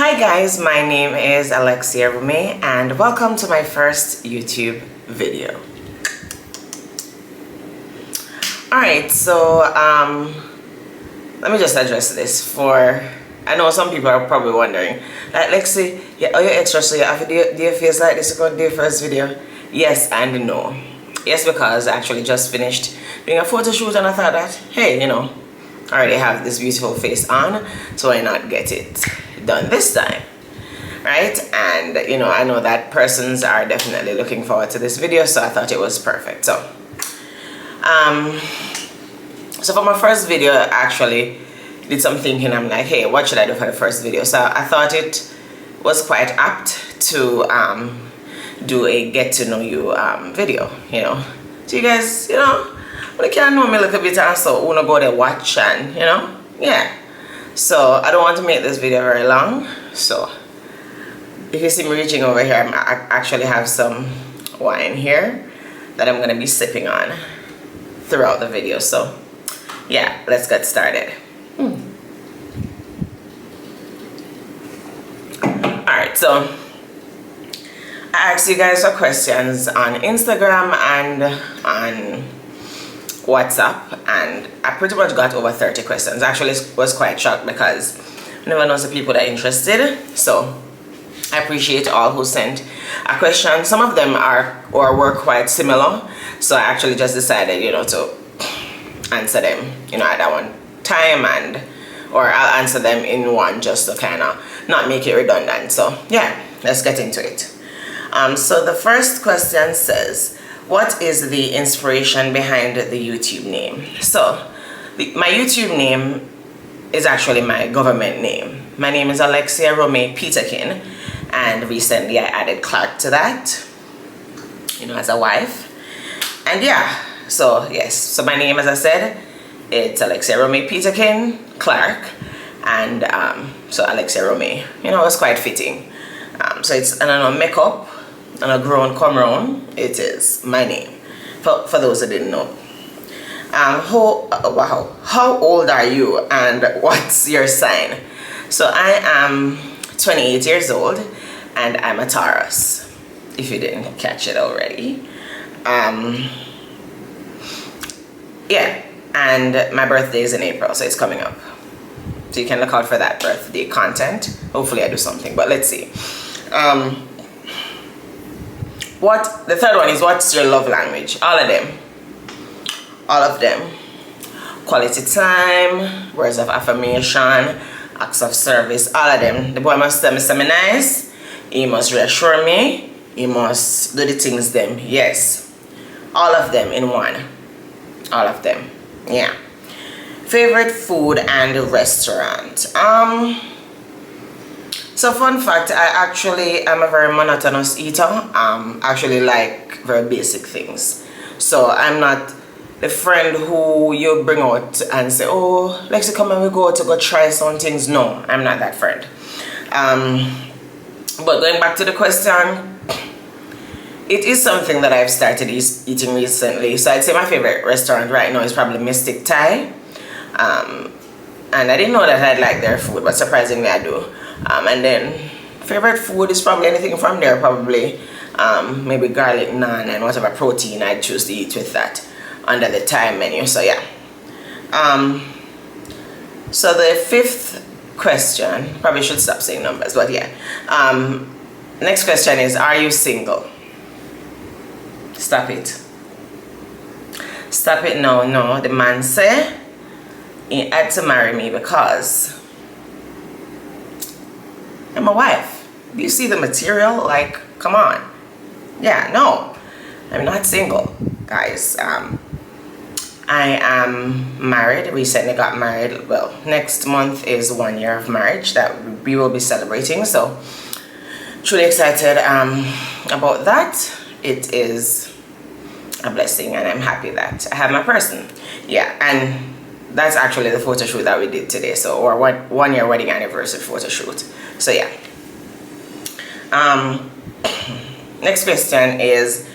Hi guys, my name is Alexia Romae and welcome to my first YouTube video. Alright, so let me just address this for, I know some people are probably wondering, like Lexi, yeah, are you extra so you have to do your face like this to go do your first video? Yes and no. Yes, because I actually just finished doing a photo shoot and I thought that, hey, I already have this beautiful face on, so why not get it done this time, right? And I know that persons are definitely looking forward to this video, so I thought it was perfect. So for my first video, I actually did some thinking. I'm like, hey, what should I do for the first video? So I thought it was quite apt to do a get to know you video, so you guys, but you can know me a little bit, and so wanna go there watch and yeah. So I don't want to make this video very long, so if you see me reaching over here, I actually have some wine here that I'm gonna be sipping on throughout the video. So yeah, let's get started. Alright, so I asked you guys for questions on Instagram and on WhatsApp, and I pretty much got over 30 questions. Actually, was quite shocked because I never know the people that are interested. So I appreciate all who sent a question. Some of them were quite similar, so I actually just decided to answer them at that one time, or I'll answer them in one just to kind of not make it redundant. So yeah, let's get into it. So the first question says, what is the inspiration behind the YouTube name? So my YouTube name is actually my government name. My name is Alexia Romae Peterkin, and recently I added Clark to that, as a wife. And yeah, so yes, so my name, as I said, it's Alexia Romae Peterkin Clark, and so Alexia Romae, it was quite fitting. So it's an makeup and a grown come round, it is my name, for those who didn't know. How old are you and what's your sign? So I am 28 years old and I'm a Taurus, if you didn't catch it already. Yeah, and my birthday is in April, so it's coming up, so you can look out for that birthday content. Hopefully I do something, but let's see. The third one is, what's your love language? All of them. Quality time, words of affirmation, acts of service, all of them. The boy must tell me something nice, he must reassure me, he must do the things them. Yes, all of them in one. All of them, yeah. Favorite food and restaurant. So fun fact, I actually am a very monotonous eater. Actually like very basic things. So I'm not the friend who you bring out and say, oh, Lexi, come and we go try some things. No, I'm not that friend. But going back to the question, it is something that I've started eating recently. So I'd say my favorite restaurant right now is probably Mystic Thai. And I didn't know that I'd like their food, but surprisingly I do. And then favorite food is probably anything from there, probably maybe garlic naan and whatever protein I choose to eat with that under the Thai menu. So yeah. So the fifth question, probably should stop saying numbers, but yeah. Next question is, are you single? Stop it. Stop it now. No, the man say he had to marry me because I'm a wife. Do you see the material? Like, come on. Yeah, no, I'm not single, guys. I am married. Recently got married. Well, next month is 1 year of marriage that we will be celebrating. So, truly excited about that. It is a blessing, and I'm happy that I have my person. Yeah, and that's actually the photo shoot that we did today. So, our 1 year wedding anniversary photo shoot. So yeah. Next question is,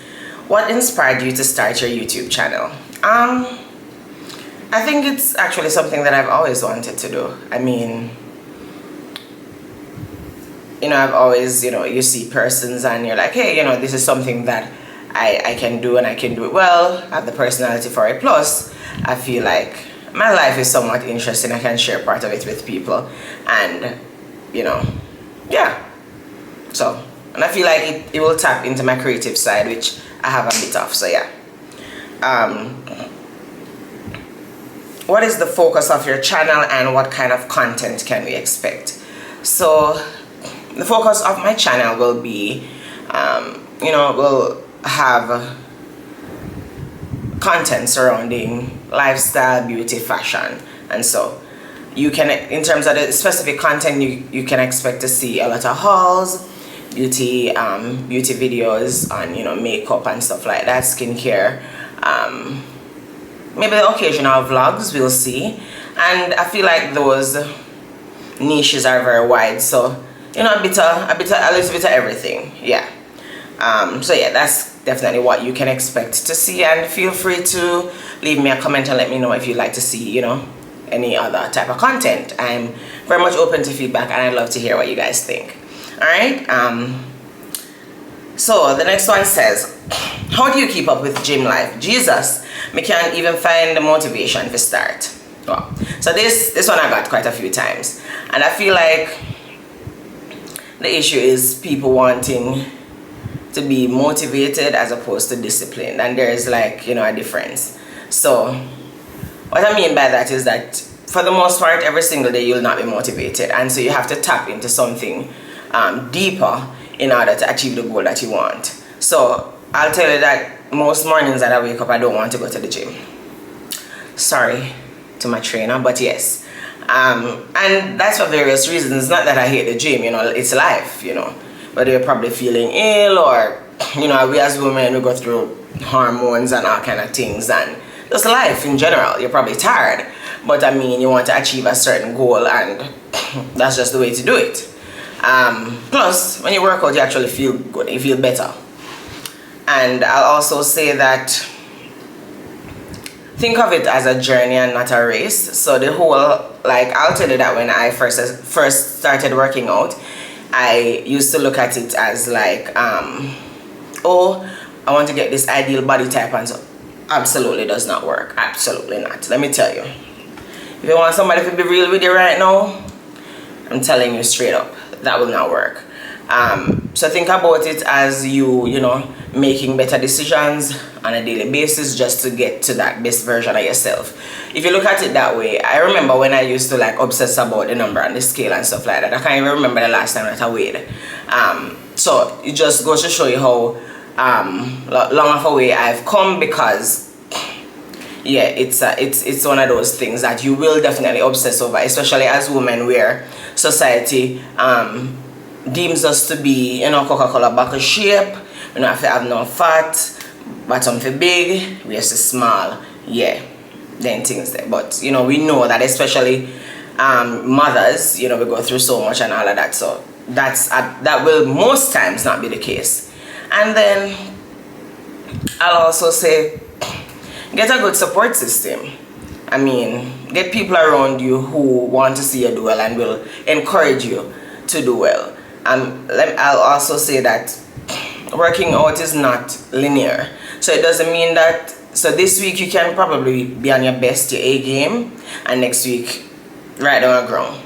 what inspired you to start your YouTube channel? I think it's actually something that I've always wanted to do. I mean, I've always, you see persons and you're like, hey, this is something that I can do and I can do it well. I have the personality for it. Plus, I feel like my life is somewhat interesting. I can share part of it with people. And, yeah. So, and I feel like it will tap into my creative side, which I have a bit of. So, yeah. What is the focus of your channel and what kind of content can we expect? So, the focus of my channel will be, we'll have content surrounding lifestyle, beauty, fashion, and so you can, in terms of the specific content, you can expect to see a lot of hauls, beauty videos on makeup and stuff like that, skincare, maybe the occasional vlogs we'll see, and I feel like those niches are very wide, so a little bit of everything, yeah. So yeah, that's definitely what you can expect to see, and feel free to leave me a comment and let me know if you'd like to see any other type of content. I'm very much open to feedback and I'd love to hear what you guys think. Alright, so the next one says, how do you keep up with gym life? Jesus, me can't even find the motivation to start. Wow. So this one I got quite a few times, and I feel like the issue is people wanting to be motivated as opposed to disciplined, and there's like a difference. So what I mean by that is that for the most part every single day you'll not be motivated, and so you have to tap into something deeper in order to achieve the goal that you want. So I'll tell you that most mornings that I wake up I don't want to go to the gym. Sorry to my trainer, but yes. And that's for various reasons. It's not that I hate the gym, it's life, whether you're probably feeling ill or we as women, we go through hormones and all kind of things, and just life in general. You're probably tired, but I mean you want to achieve a certain goal, and that's just the way to do it. Plus when you work out you actually feel good, you feel better. And I'll also say that think of it as a journey and not a race. So the whole, like, I'll tell you that when I first started working out, I used to look at it as like, oh, I want to get this ideal body type, and so absolutely does not work. Absolutely not. Let me tell you. If you want somebody to be real with you right now, I'm telling you straight up, that will not work. So think about it as you making better decisions on a daily basis just to get to that best version of yourself. If you look at it that way, I remember when I used to like obsess about the number on the scale and stuff like that. I can't even remember the last time that I weighed. So it just goes to show you how long of a way I've come, because yeah, it's one of those things that you will definitely obsess over, especially as women, where society deems us to be, Coca-Cola bottle shape, we don't have to have no fat, bottom for big, waist is small, yeah, then things there. But we know that especially mothers, we go through so much and all of that, so that will most times not be the case. And then I'll also say, get a good support system. I mean, get people around you who want to see you do well and will encourage you to do well. I'll also say that working out is not linear. So it doesn't mean that, so this week you can probably be on your best, your A game, and next week right down the ground.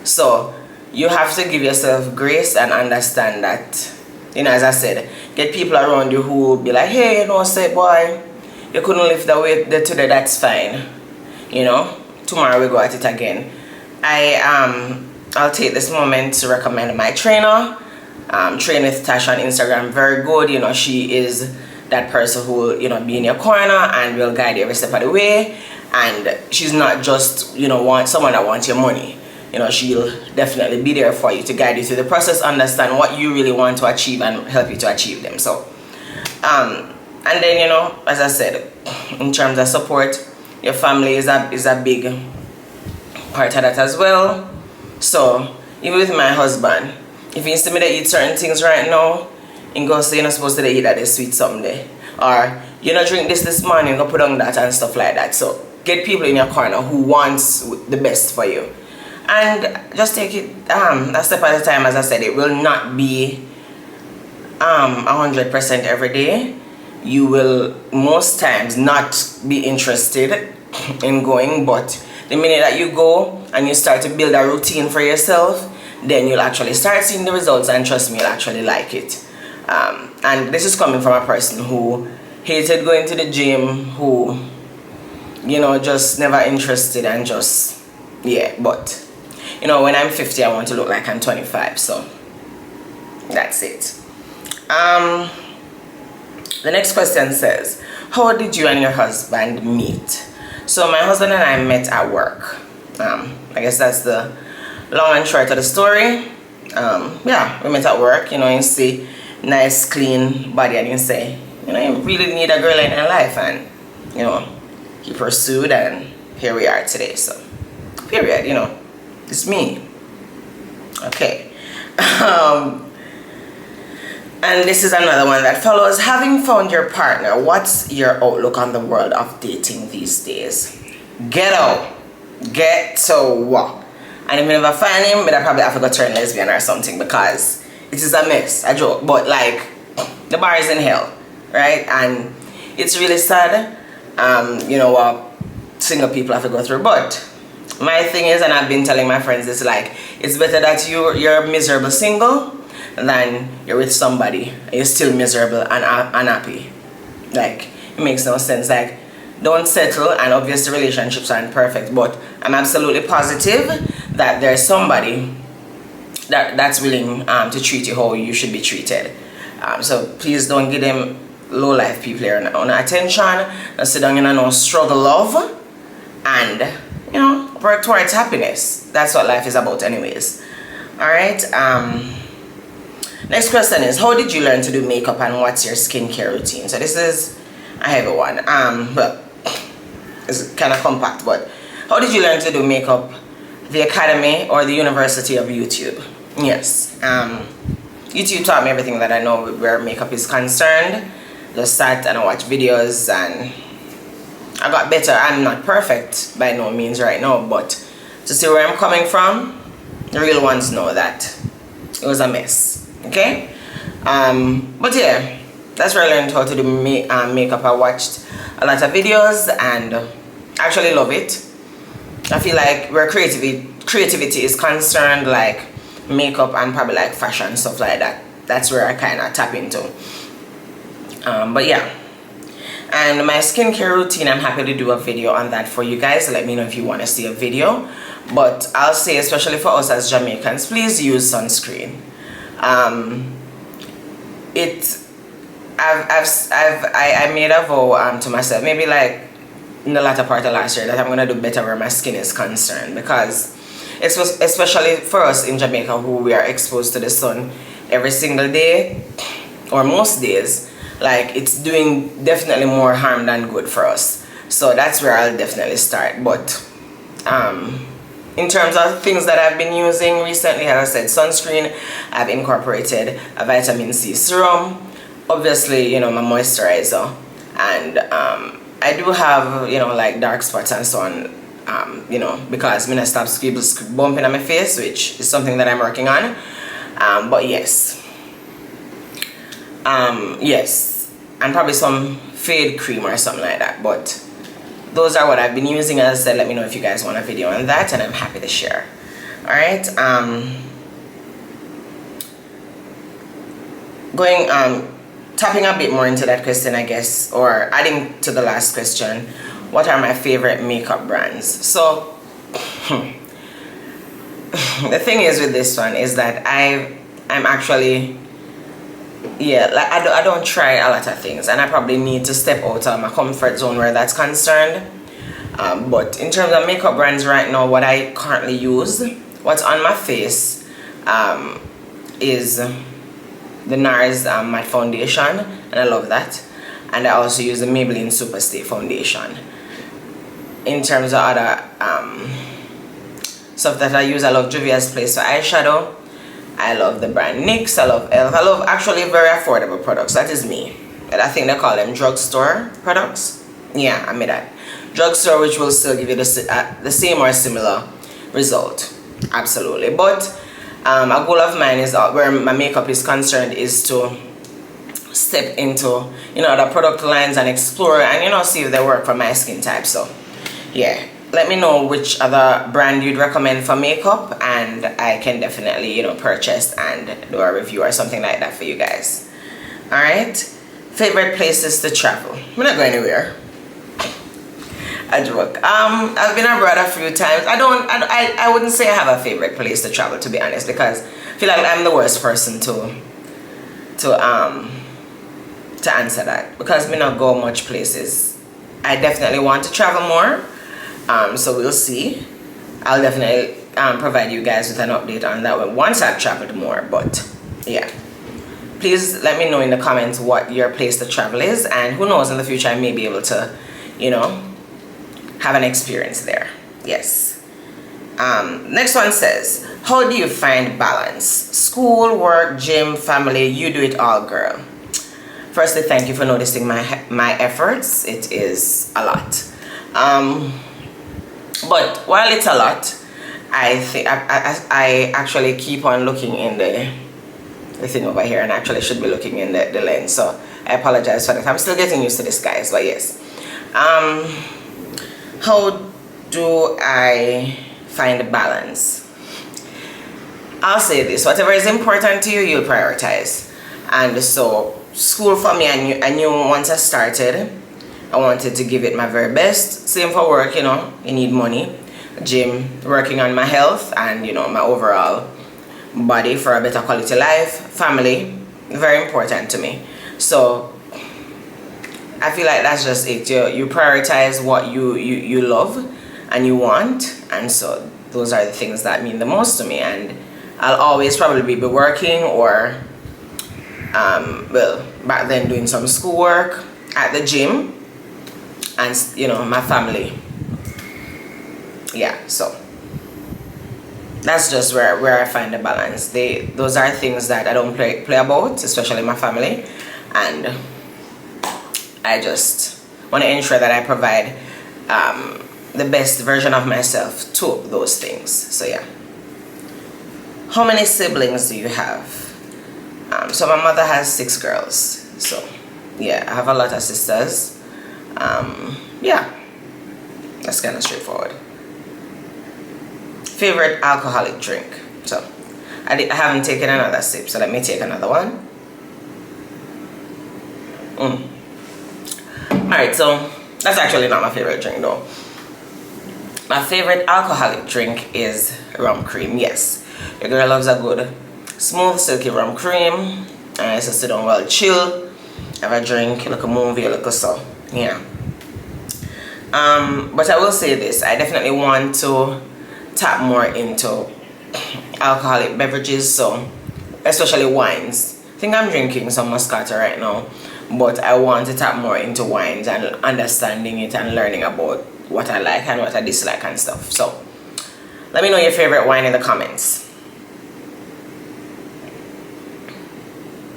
So you have to give yourself grace and understand that, as I said, get people around you who will be like, hey, say, boy, you couldn't lift the weight today, that's fine. Tomorrow we go at it again. I'll take this moment to recommend my trainer, Train with Tash on Instagram. Very good. She is that person who will be in your corner and will guide you every step of the way. And she's not just someone that wants your money. She'll definitely be there for you to guide you through the process, understand what you really want to achieve, and help you to achieve them. So and then as I said, in terms of support, your family is a big part of that as well. So even with my husband, if he see me to eat certain things right now, he go say you're not supposed to eat that sweet someday, or drink this morning, go put on that and stuff like that. So get people in your corner who wants the best for you. and just take it a step at a time. As I said, it will not be 100% every day. You will most times not be interested in going, but the minute that you go and you start to build a routine for yourself, then you'll actually start seeing the results, and trust me, you'll actually like it. And this is coming from a person who hated going to the gym, who, you know, just never interested, and just, yeah. But you know, when I'm 50, I want to look like I'm 25, so that's it. The next question says, how did you and your husband meet? So my husband and I met at work. I guess that's the long and short of the story. Yeah, we met at work. You know, you see nice clean body, and you say, you know, you really need a girl in your life, and you know, he pursued, and here we are today. So period. You know, it's me. Okay. And this is another one that follows. Having found your partner, what's your outlook on the world of dating these days? Ghetto. And if you never find him, but I probably have to go turn lesbian or something, because it is a mess, a joke. But like, the bar is in hell, right? And it's really sad, you know, what single people have to go through. But my thing is, and I've been telling my friends, it's like, it's better that you're miserable single than you're with somebody and you're still miserable and unhappy. Like, it makes no sense. Like, don't settle, and obviously relationships aren't perfect, but I'm absolutely positive that there's somebody that's willing to treat you how you should be treated. So please don't give them low life people here on attention, and sit down in a no struggle love, and you know, work towards happiness. That's what life is about anyways. Alright, next question is, how did you learn to do makeup, and what's your skincare routine? So this is a heavy one. But it's kind of compact. But how did you learn to do makeup? The academy or the University of YouTube? Yes. YouTube taught me everything that I know where makeup is concerned. Just sat and I watched videos, and I got better. I'm not perfect by no means right now, but to see where I'm coming from, the real ones know that it was a mess. Okay, but yeah, that's where I learned how to do makeup. I watched a lot of videos and I actually love it. I feel like where creativity is concerned, like makeup and probably like fashion, stuff like that, that's where I kind of tap into. But yeah, and my skincare routine, I'm happy to do a video on that for you guys. Let me know if you want to see a video. But I'll say, especially for us as Jamaicans, please use sunscreen. I made a vow to myself, maybe like in the latter part of last year, that I'm gonna do better where my skin is concerned, because it's especially for us in Jamaica, who we are exposed to the sun every single day or most days. Like, it's doing definitely more harm than good for us. So that's where I'll definitely start. But in terms of things that I've been using recently, as I said, sunscreen, I've incorporated a vitamin C serum, obviously, you know, my moisturizer, and I do have, you know, like dark spots and so on, you know, because I'm gonna stop scribbles bumping on my face, which is something that I'm working on. But yes, yes, and probably some fade cream or something like that. But those are what I've been using. As I said, let me know if you guys want a video on that, and I'm happy to share. Alright, tapping a bit more into that question, I guess, or adding to the last question, what are my favorite makeup brands? So the thing is with this one is that I'm actually, yeah, like I don't try a lot of things, and I probably need to step out of my comfort zone where that's concerned. But in terms of makeup brands right now, what I currently use, what's on my face, is the NARS matte foundation, and I love that. And I also use the Maybelline Superstay foundation. In terms of other stuff that I use, I love Juvia's Place for eyeshadow. I love the brand NYX. I love ELF. I love actually very affordable products. That is me. And I think they call them drugstore products. Yeah, I made that. Drugstore, which will still give you the same or similar result. absolutely. But a goal of mine is where my makeup is concerned is to step into the product lines and explore and see if they work for my skin type. So yeah, let me know which other brand you'd recommend for makeup, and I can definitely purchase and do a review or something like that for you guys. All right, favorite places to travel. I'm not going anywhere. A joke. I've been abroad a few times. I wouldn't say I have a favorite place to travel, to be honest, because I feel like I'm the worst person to answer that, because we not go much places. I definitely want to travel more, so we'll see. I'll definitely provide you guys with an update on that one once I've traveled more. But yeah, please let me know in the comments what your place to travel is, and who knows, in the future I may be able to have an experience there. Yes. Next one says, how do you find balance? School, work, gym, family, you do it all, girl. Firstly, thank you for noticing my efforts. It is a lot. But while it's a lot, I think I actually keep on looking in the thing over here, and actually should be looking in the lens. So I apologize for that. I'm still getting used to this, guys, but yes. How do I find balance? I'll say this: whatever is important to you, you'll prioritize. And so school for me, I knew once I started, I wanted to give it my very best. Same for work, you need money. Gym, working on my health and my overall body for a better quality life. Family, very important to me. So I feel like that's just it. You prioritize what you love and you want, and so those are the things that mean the most to me. And I'll always probably be working, or well, back then doing some schoolwork, at the gym, and my family. Yeah, so that's just where I find the balance. Those are things that I don't play about, especially my family, and I just want to ensure that I provide the best version of myself to those things. So yeah. How many siblings do you have? So my mother has 6 girls. So yeah, I have a lot of sisters. Yeah, that's kind of straightforward. Favorite alcoholic drink. So I haven't taken another sip, so let me take another one. Alright, so that's actually not my favorite drink though. My favorite alcoholic drink is rum cream. Yes, your girl loves a good smooth silky rum cream. And I just sit down well, chill, have a drink, look a movie, look a so yeah. But I will say this, I definitely want to tap more into alcoholic beverages, so especially wines. I think I'm drinking some Moscato right now, but I want to tap more into wines and understanding it and learning about what I like and what I dislike and stuff. So let me know your favorite wine in the comments.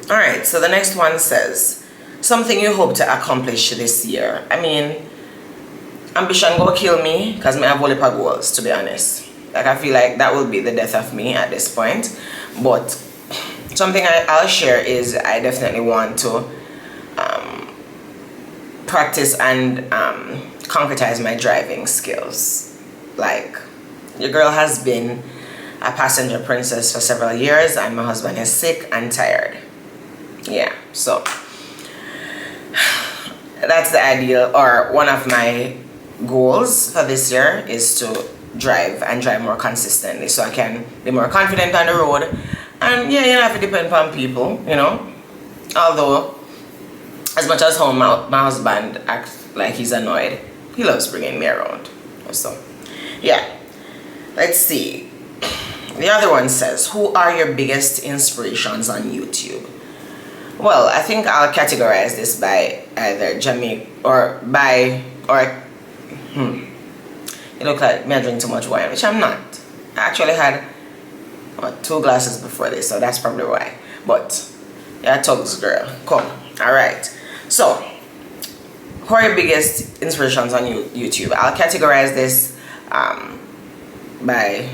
Alright, so the next one says, something you hope to accomplish this year. I mean, ambition go kill me, because I have only goals, to be honest. Like, I feel like that will be the death of me at this point. But something I'll share is I definitely want to practice and concretize my driving skills. Like, your girl has been a passenger princess for several years, and my husband is sick and tired. Yeah, so that's the ideal, or one of my goals for this year is to drive and drive more consistently, so I can be more confident on the road. And yeah, you don't have to depend on people, although as much as how my husband acts like he's annoyed, he loves bringing me around. So yeah, let's see. The other one says, who are your biggest inspirations on YouTube? Well, I think I'll categorize this by either Jamaica it looked like me drink too much wine, which I'm not. I actually had 2 glasses before this, so that's probably why. But yeah, Tugs girl, come. Alright, so who are your biggest inspirations on YouTube? I'll categorize this by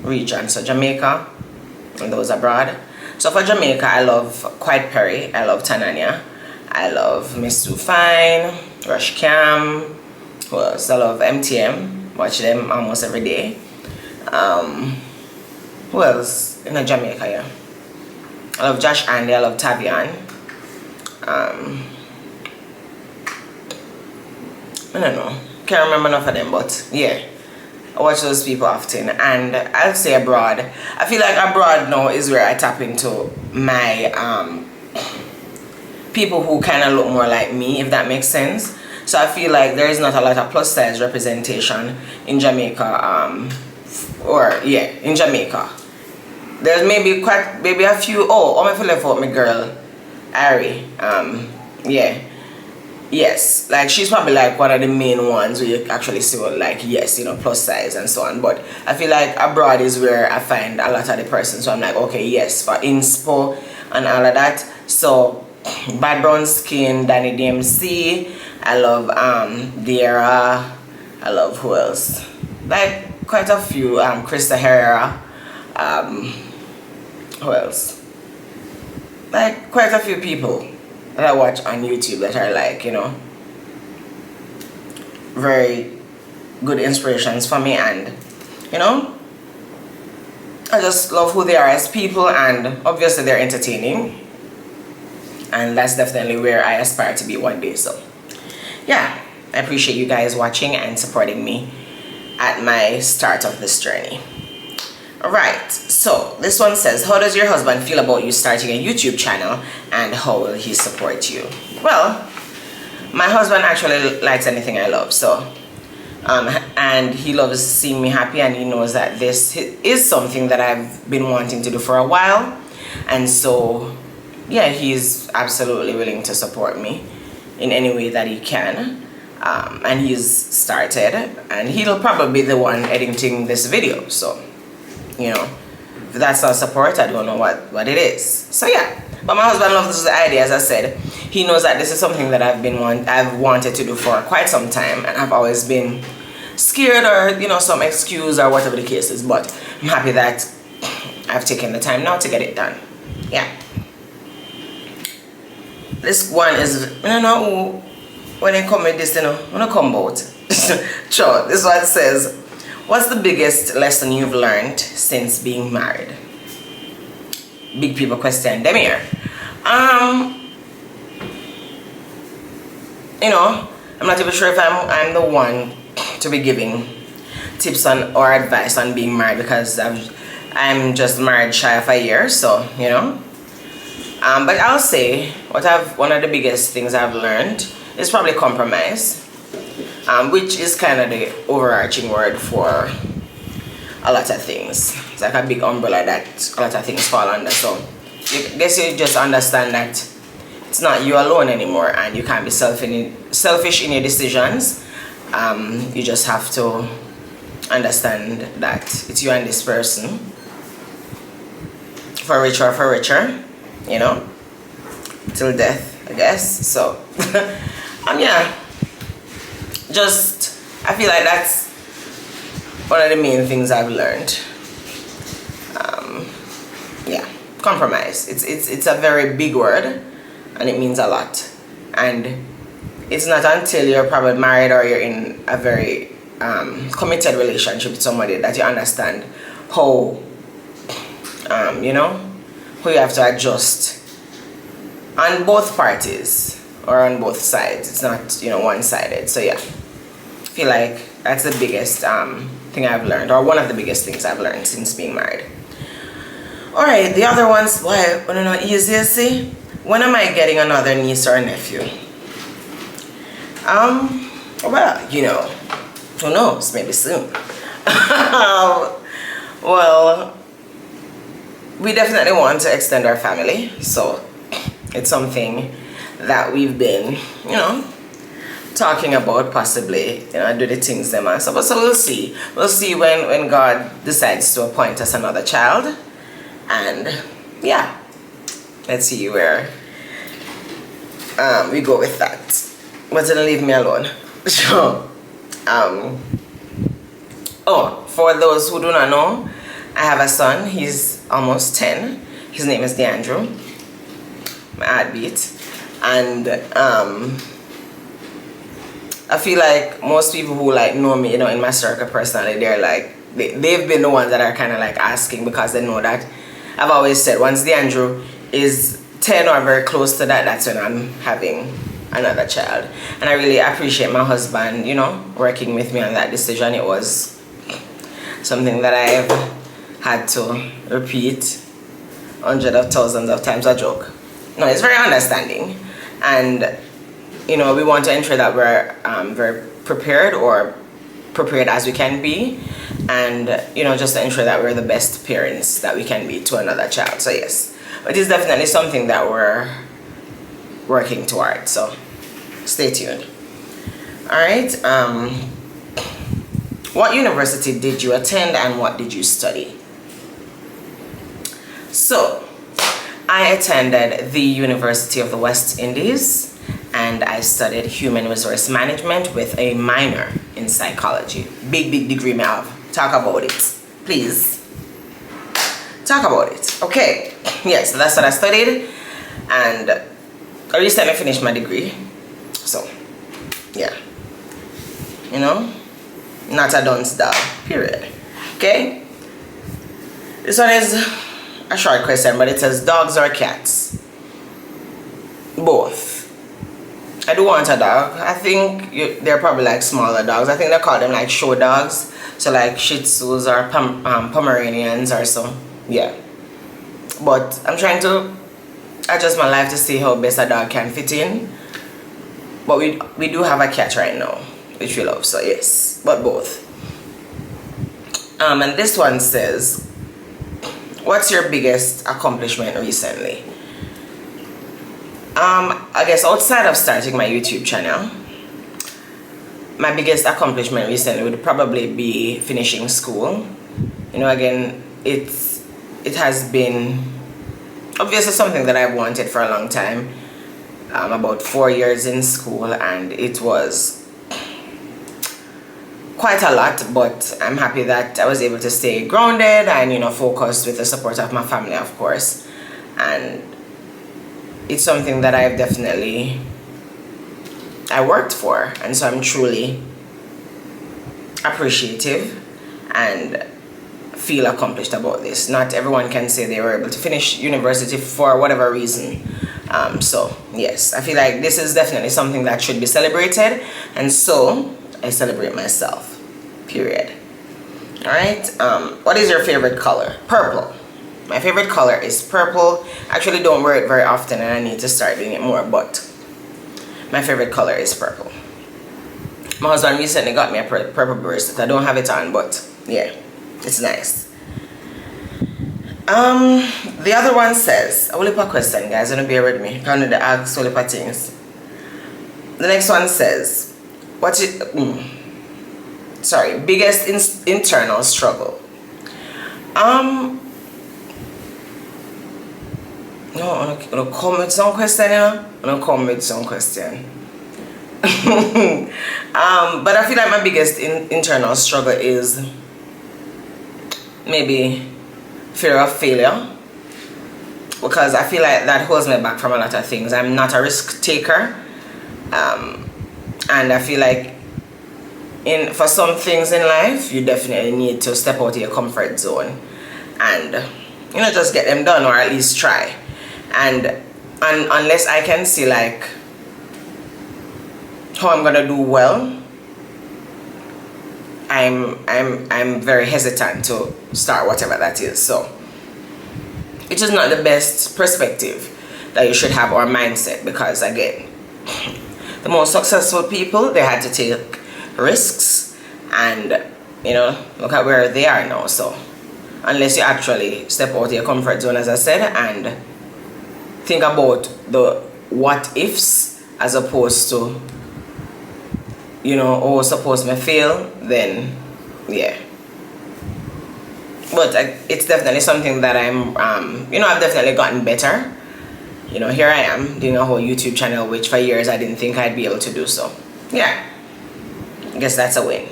region, so Jamaica and those abroad. So for Jamaica, I love Quiet Perry, I love Tananya, I love Miss Too Fine, Rush Cam, who else? I love MTM, watch them almost every day. Who else in Jamaica? Yeah, I love Josh Andy, I love Tavian. I don't know, can't remember enough of them, but yeah, I watch those people often. And I'll say abroad, I feel like abroad now is where I tap into my people who kind of look more like me, if that makes sense. So I feel like there is not a lot of plus size representation in Jamaica, in Jamaica. There's maybe a few. Oh, I'm left out my girl Ari. Yes, like she's probably like one of the main ones where you actually see what, like, yes, you know, plus size and so on. But I feel like abroad is where I find a lot of the persons, so I'm like, okay, yes, for inspo and all of that. So Bad Brown Skin, Danny DMC, I love Diera, I love who else? Like quite a few, Krista Herrera, who else? Like quite a few people that I watch on YouTube that are like, you know, very good inspirations for me. And you know, I just love who they are as people, and obviously they're entertaining, and that's definitely where I aspire to be one day. So yeah, I appreciate you guys watching and supporting me at my start of this journey. Alright, so this one says, how does your husband feel about you starting a YouTube channel, and how will he support you? Well, my husband actually likes anything I love, so and he loves seeing me happy, and he knows that this is something that I've been wanting to do for a while. And so yeah, he's absolutely willing to support me in any way that he can. And he's started, and he'll probably be the one editing this video. So you know, if that's not support, I don't know what it is. So yeah, but my husband loves the idea. As I said, he knows that this is something that I've wanted to do for quite some time, and I've always been scared, or you know, some excuse or whatever the case is. But I'm happy that I've taken the time now to get it done. Yeah. This one is, I don't know when I come with this, you know, when I come out. Sure. This one says, what's the biggest lesson you've learned since being married? Big people question them here. You know, I'm not even sure if I'm the one to be giving tips on or advice on being married, because I'm just married shy of a year, so you know. But I'll say one of the biggest things I've learned is probably compromise. Which is kind of the overarching word for a lot of things. It's like a big umbrella that a lot of things fall under. So I guess you just understand that it's not you alone anymore, and you can't be selfish in your decisions. You just have to understand that it's you and this person, for richer or for richer, you know, till death, I guess. So yeah, just I feel like that's one of the main things I've learned. Yeah, compromise. It's a very big word, and it means a lot. And it's not until you're probably married or you're in a very committed relationship with somebody that you understand how you know, how you have to adjust on both parties or on both sides. It's not, you know, one-sided. So yeah, I feel like that's the biggest thing I've learned, or one of the biggest things I've learned since being married. Alright, the other ones, why, I don't know, easier, see? When am I getting another niece or nephew? Well, you know, who knows, maybe soon. Well, we definitely want to extend our family, so it's something that we've been, you know, talking about, possibly, you know, do the things them and stuff. So we'll see. We'll see when God decides to appoint us another child. And yeah, let's see where we go with that. But don't leave me alone. So oh, for those who do not know, I have a son. He's almost 10. His name is DeAndrew. My heartbeat. And I feel like most people who like know me, in my circle personally, they're like, they've been the ones that are kind of like asking, because they know that I've always said once DeAndrew is 10 or very close to that, that's when I'm having another child. And I really appreciate my husband, working with me on that decision. It was something that I've had to repeat hundreds of thousands of times. A joke. No, it's very understanding, and we want to ensure that we're very prepared, or prepared as we can be, and just to ensure that we're the best parents that we can be to another child. So yes, but it's definitely something that we're working towards, so stay tuned. All right, what university did you attend and what did you study? So I attended the University of the West Indies, and I studied human resource management with a minor in psychology. Big degree me have. Talk about it, please. Talk about it. Okay, yeah, so that's what I studied, and I recently finished my degree. So yeah, not a dunce dog, period. Okay, this one is a short question, but it says dogs or cats? Both. I do want a dog. I think they're probably like smaller dogs. I think they call them like show dogs, so like Shih Tzus or Pomeranians or so. Yeah, but I'm trying to adjust my life to see how best a dog can fit in. But we do have a cat right now, which we love, so yes, but both. And this one says, what's your biggest accomplishment recently? I guess outside of starting my YouTube channel, my biggest accomplishment recently would probably be finishing school. Again, it has been obviously something that I've wanted for a long time. About 4 years in school, and it was quite a lot, but I'm happy that I was able to stay grounded and focused with the support of my family, of course. And it's something that I worked for, and so I'm truly appreciative and feel accomplished about this. Not everyone can say they were able to finish university for whatever reason. So yes, I feel like this is definitely something that should be celebrated, and so I celebrate myself, period. All right, what is your favorite color? Purple. My favorite color is purple. Actually don't wear it very often, and I need to start doing it more, but my favorite color is purple. My husband recently got me a purple bracelet. I don't have it on, but yeah, it's nice. The other one says, I will leave a question, guys, don't bear with me. I'm going to ask all the things. The next one says, biggest internal struggle? No, I'm gonna come with some question, but I feel like my biggest internal struggle is maybe fear of failure, because I feel like that holds me back from a lot of things. I'm not a risk taker, and I feel like for some things in life you definitely need to step out of your comfort zone and just get them done, or at least try. And unless I can see like how I'm gonna do well, I'm very hesitant to start whatever that is. So it is not the best perspective that you should have, or mindset, because again, the most successful people, they had to take risks, and look at where they are now. So unless you actually step out of your comfort zone, as I said, and think about the what ifs as opposed to oh, suppose me fail, then yeah. But it's definitely something that I'm I've definitely gotten better. Here I am doing a whole YouTube channel, which for years I didn't think I'd be able to do. So yeah, I guess that's a win.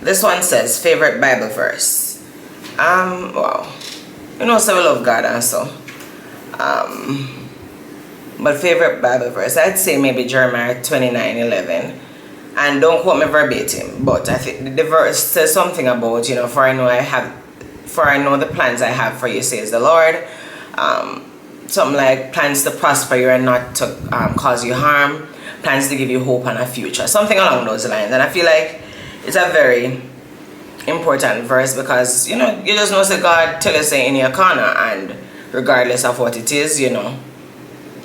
This one says, favorite Bible verse. Wow. You know, so we love God and so. But favorite Bible verse, I'd say maybe Jeremiah 29:11. And don't quote me verbatim, but I think the verse says something about, you know, for I know the plans I have for you, says the Lord. Something like plans to prosper you and not to cause you harm, plans to give you hope and a future, something along those lines. And I feel like it's a very important verse because, you know, you just know say God tell us in your corner, and regardless of what it is, you know,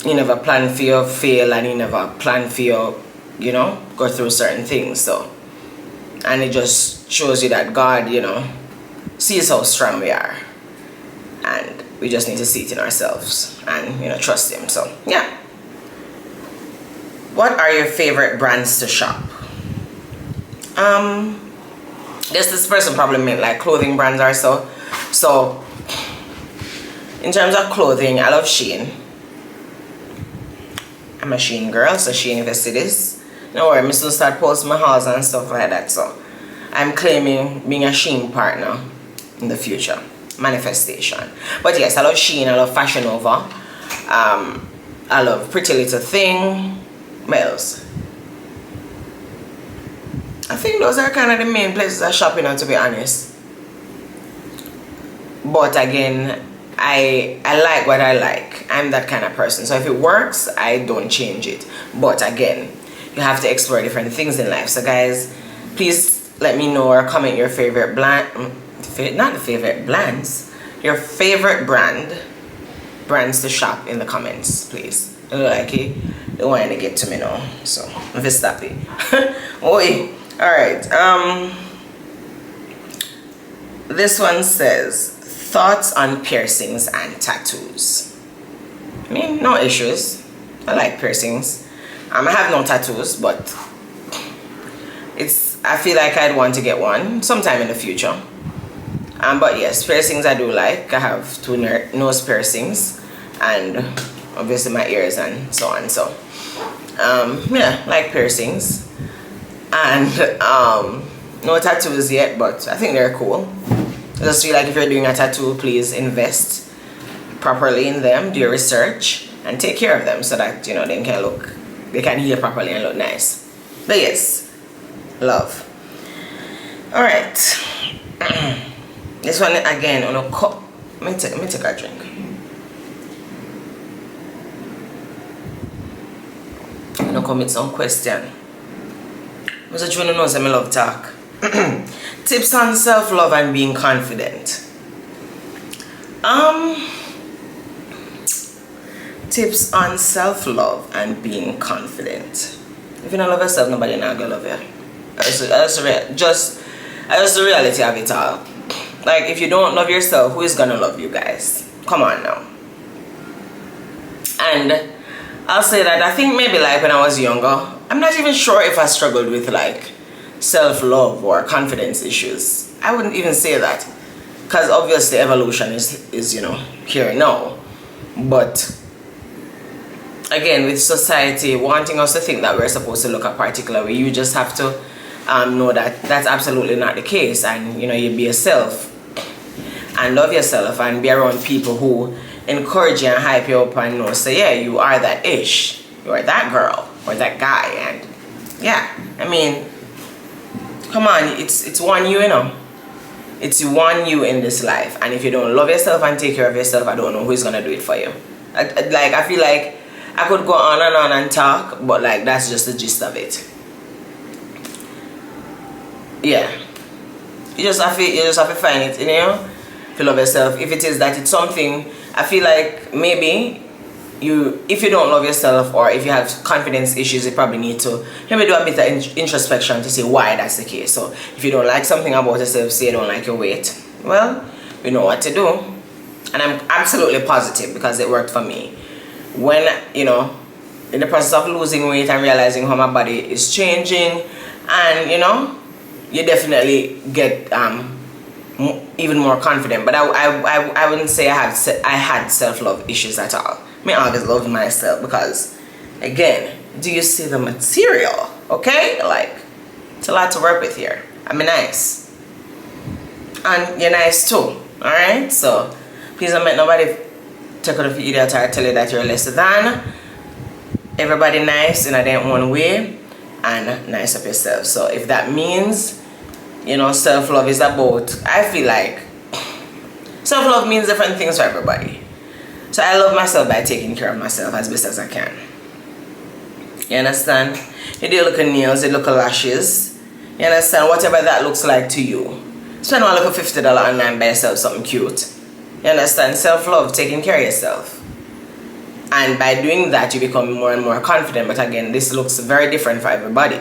you never plan for your fail, and you never plan for your, you know, go through certain things. So, and it just shows you that God, you know, sees how strong we are, and we just need to see it in ourselves and, you know, trust him. So yeah. What are your favorite brands to shop? Guess this person probably meant like clothing brands or so. So in terms of clothing, I love Shein. I'm a Shein girl, so Shein invested this. No worry, I'm still start posting my hauls and stuff like that. So I'm claiming being a Shein partner in the future. Manifestation. But yes, I love Shein, I love Fashion Nova. I love Pretty Little Thing. What else? I think those are kind of the main places I shop in, to be honest. But again, I like what I like. I'm that kind of person. So if it works, I don't change it. But again, you have to explore different things in life. So guys, please let me know or comment your favorite your favorite brands to shop in the comments, please. Like it, don't want to get to me now. So if it's stop it. Oi. Alright. This one says, thoughts on piercings and tattoos. I mean, no issues. I like piercings. I have no tattoos, but I feel like I'd want to get one sometime in the future. But yes, piercings I do like. I have 2 nose piercings and obviously my ears and so on. So yeah, like piercings. And no tattoos yet, but I think they're cool. I just feel like if you're doing a tattoo, please invest properly in them, do your research, and take care of them so that, you know, they can heal properly and look nice. But yes, love. Alright. This one again on a cup. Let me take a drink. I'm gonna come with some question. I just want to know some love talk. Tips on self-love and being confident. Tips on self-love and being confident. If you don't love yourself, nobody not gonna love you. That's the reality of it all. Like, if you don't love yourself, who is gonna love you guys? Come on now. And I'll say that I think maybe like when I was younger, I'm not even sure if I struggled with like self-love or confidence issues. I wouldn't even say that, because obviously evolution is you know, here now. But again, with society wanting us to think that we're supposed to look a particular way, you just have to know that that's absolutely not the case. And you know, you be yourself and love yourself and be around people who encourage you and hype you up and know, say, yeah, you are that ish, you are that girl or that guy. And yeah, I mean, come on, it's one you know. It's one you in this life, and if you don't love yourself and take care of yourself, I don't know who's gonna do it for you. I feel like I could go on and talk, but like that's just the gist of it. Yeah, you just have to find it, you know. If you love yourself, if it is that it's something, I feel like maybe if you don't love yourself, or if you have confidence issues, you probably need to maybe do a bit of introspection to see why that's the case. So if you don't like something about yourself, say you don't like your weight, well, you know what to do. And I'm absolutely positive, because it worked for me. When, you know, in the process of losing weight and realizing how my body is changing, and you know, you definitely get even more confident. But I wouldn't say I had self-love issues at all. I always loved myself, because again, do you see the material? Okay, like, it's a lot to work with here. I'm nice. And you're nice too. Alright? So please don't make nobody take out of your idiot or tell you that you're less than. Everybody nice in a their own way and nice of yourself. So if that means, you know, self-love is about, I feel like self-love means different things for everybody. So I love myself by taking care of myself as best as I can. You understand? You do look at nails, you look at lashes. You understand? Whatever that looks like to you. Spend one look at $50 online, buy yourself something cute. You understand? Self-love, taking care of yourself. And by doing that, you become more and more confident. But again, this looks very different for everybody.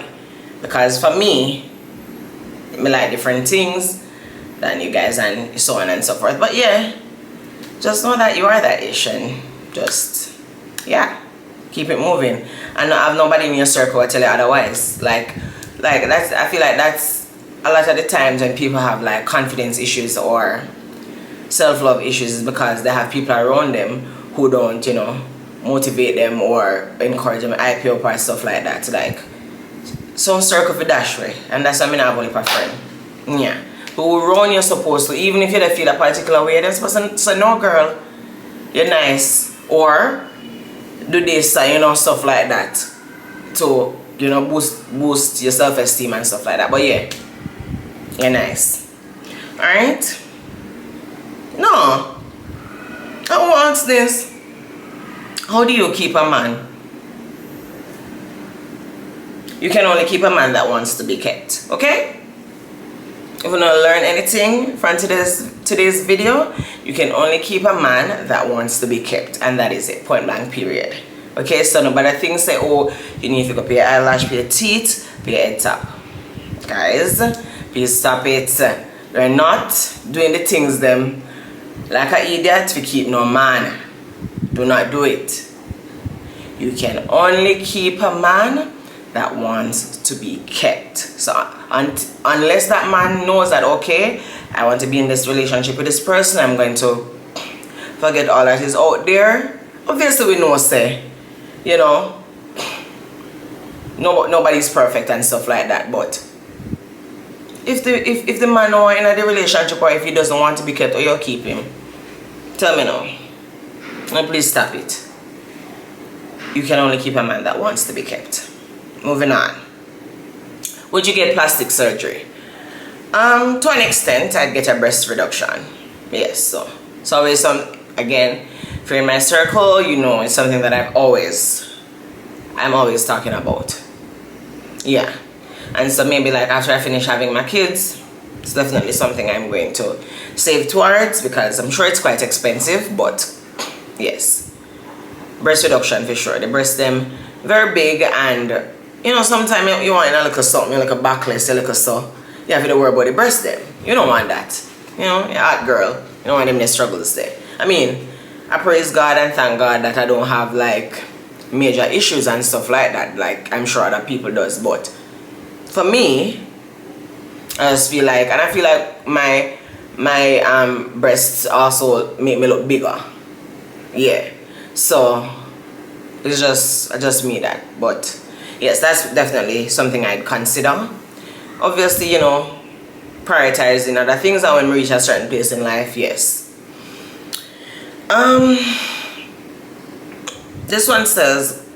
Because for me, I like different things than you guys and so on and so forth. But yeah, just know that you are that Asian. Just, yeah, keep it moving. And not have nobody in your circle tell you otherwise. Like that's, I feel like that's a lot of the times when people have like confidence issues or self-love issues is because they have people around them who don't, you know, motivate them or encourage them, hype you up or stuff like that. Like, some circle for dash way. And that's what I mean, I have only a friend. Yeah. But who run you're supposed to, even if you don't feel a particular way, then supposed to no girl, you're nice. Or do this, you know, stuff like that. To, you know, boost your self-esteem and stuff like that. But yeah, you're nice. Alright? No. I want this. How do you keep a man? You can only keep a man that wants to be kept. Okay? If you want to learn anything from today's video, you can only keep a man that wants to be kept. And that is it. Point blank period. Okay? So nobody thinks say, oh, you need to go pay your eyelash, pay your teeth, pay your head top. Guys, please stop it. We're not doing the things them like an idiot to keep no man. Do not do it. You can only keep a man that wants to be kept. So unless that man knows that, okay, I want to be in this relationship with this person, I'm going to forget all that is out there. Obviously we know, say, you know, nobody's perfect and stuff like that. But if the man know in the relationship or if he doesn't want to be kept, or you'll keep him, tell me now. And please stop it. You can only keep a man that wants to be kept. Moving on. Would you get plastic surgery? To an extent, I'd get a breast reduction. Yes, so it's always again, if you're in my circle, you know it's something that I'm always talking about. Yeah. And so maybe like after I finish having my kids, it's definitely something I'm going to save towards because I'm sure it's quite expensive, but yes. Breast reduction for sure. The breasts them very big, and you know sometimes you want a little something, like a backless, a little so. You have to worry about the breast them. You don't want that. You know, you're a hot girl. You don't want them struggles there. I mean, I praise God and thank God that I don't have like major issues and stuff like that. Like I'm sure other people does, but for me, I just feel like, and I feel like my breasts also make me look bigger. Yeah. So it's just me that, but yes, that's definitely something I'd consider. Obviously, you know, prioritizing other things, and when we reach a certain place in life, yes. This one says,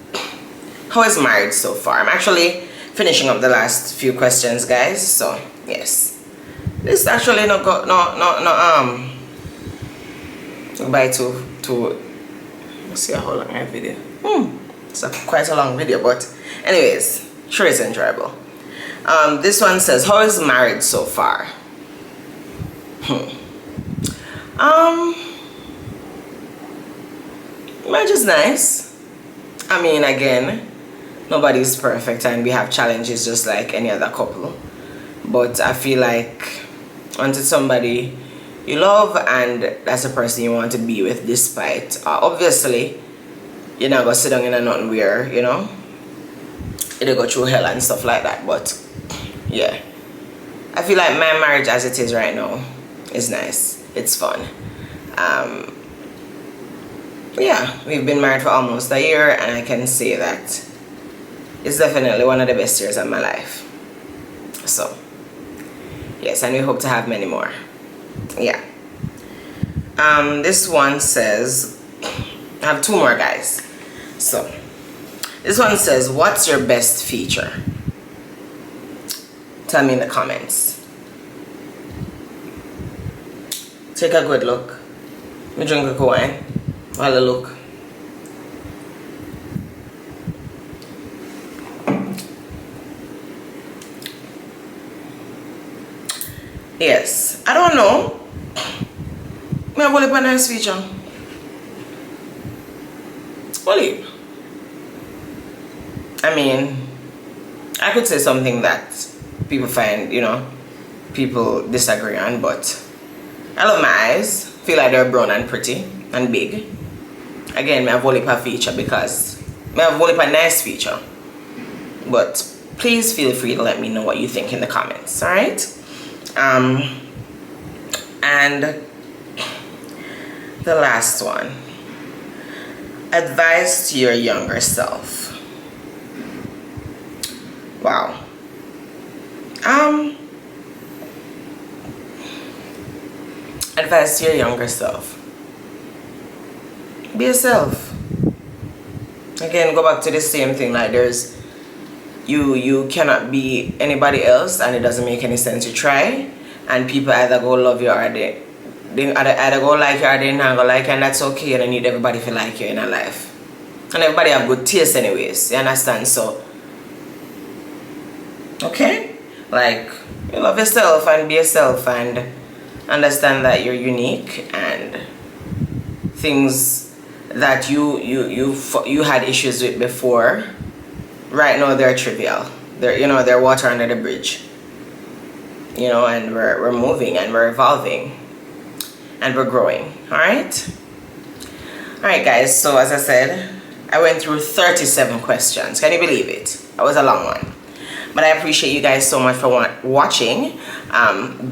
how is marriage so far? I'm actually finishing up the last few questions, guys. So yes, this actually no goodbye to let's see how long my video. It's quite a long video, but anyways, sure it's enjoyable. This one says, how is marriage so far? Marriage is nice. I mean, again, nobody's perfect and we have challenges just like any other couple. But I feel like until somebody you love and that's the person you want to be with, despite obviously you're not gonna sit down in a nothing where, you know, it'll go through hell and stuff like that. But yeah, I feel like my marriage as it is right now is nice. It's fun. Yeah, we've been married for almost a year, and I can say that it's definitely one of the best years of my life. So Yes, and we hope to have many more. Yeah. This one says, I have 2 more, guys. So this one says, what's your best feature? Tell me in the comments. Take a good look. Me drink a wine while I look. Yes, I don't know. Me have only a nice feature. Only. I mean, I could say something that people find, people disagree on, but I love my eyes. Feel like they're brown and pretty and big. Again, me have only a feature because me have only a nice feature. But please feel free to let me know what you think in the comments, alright? And the last one. Advice to your younger self. Wow. Advice to your younger self. Be yourself. Again, go back to the same thing. Like you cannot be anybody else, and it doesn't make any sense to try. And people either go love you or they either go like you or they not go like you, and that's okay. You don't need everybody to like you in a life. And everybody have good taste anyways. You understand? So okay? Like, you love yourself and be yourself and understand that you're unique, and things that you had issues with before, right now they're trivial. They're water under the bridge. And we're moving and we're evolving and we're growing. Alright, guys, so as I said, I went through 37 questions. Can you believe it? That was a long one. But I appreciate you guys so much for watching.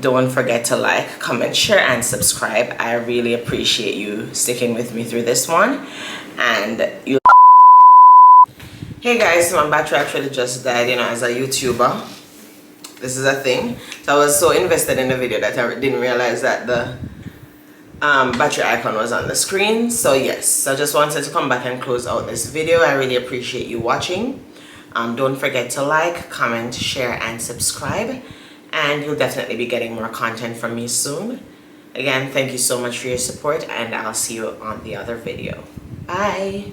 Don't forget to like, comment, share, and subscribe. I really appreciate you sticking with me through this one. And hey guys, my battery actually just died, as a YouTuber. This is a thing. So I was so invested in the video that I didn't realize that the battery icon was on the screen. So yes, I just wanted to come back and close out this video. I really appreciate you watching. Don't forget to like, comment, share, and subscribe, and you'll definitely be getting more content from me soon. Again, thank you so much for your support, and I'll see you on the other video. Bye.